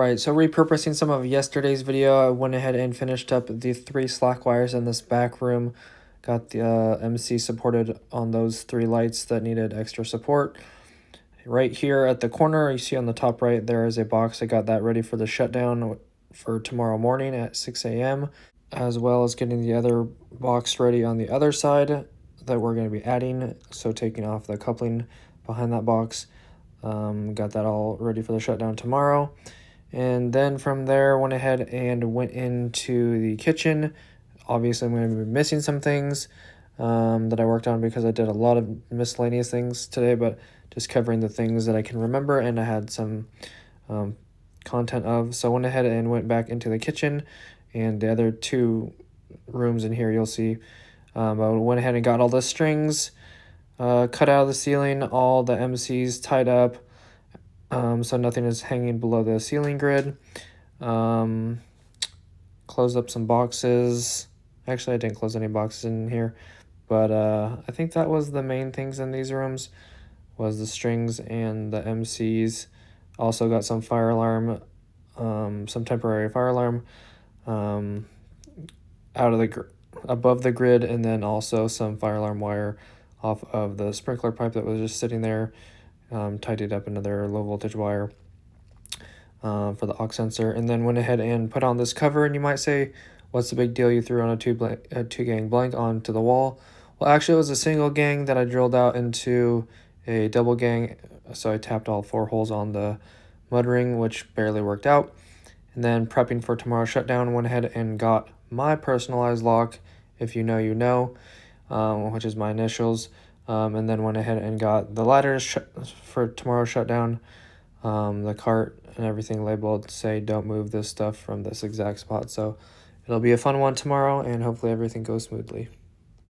Alright, so repurposing some of yesterday's video, I went ahead and finished up the 3 slack wires in this back room. Got the MC supported on those 3 lights that needed extra support. Right here at the corner, you see on the top right, there is a box. I got that ready for the shutdown for tomorrow morning at 6 a.m. As well as getting the other box ready on the other side that we're going to be adding. So taking off the coupling behind that box. Got that all ready for the shutdown tomorrow. And then from there, went ahead and went into the kitchen. Obviously, I'm going to be missing some things that I worked on because I did a lot of miscellaneous things today, but just covering the things that I can remember and I had some content of. So I went ahead and went back into the kitchen, and the other 2 rooms in here you'll see. I went ahead and got all the strings cut out of the ceiling, all the MCs tied up, so nothing is hanging below the ceiling grid. Closed up some boxes. Actually, I didn't close any boxes in here, but I think that was the main things in these rooms, was the strings and the MCs. Also got some fire alarm, some temporary fire alarm out of the above the grid, and then also some fire alarm wire off of the sprinkler pipe that was just sitting there. Tidied up another low voltage wire for the aux sensor, and then went ahead and put on this cover. And you might say, what's the big deal? You threw on a two gang blank onto the wall. Well, actually it was a single gang that I drilled out into a double gang, so I tapped all 4 holes on the mud ring, which barely worked out. And then prepping for tomorrow's shutdown, went ahead and got my personalized lock, if you know you know, which is my initials. And then went ahead and got the ladders for tomorrow's shutdown, the cart and everything labeled to say don't move this stuff from this exact spot. So it'll be a fun one tomorrow, and hopefully everything goes smoothly.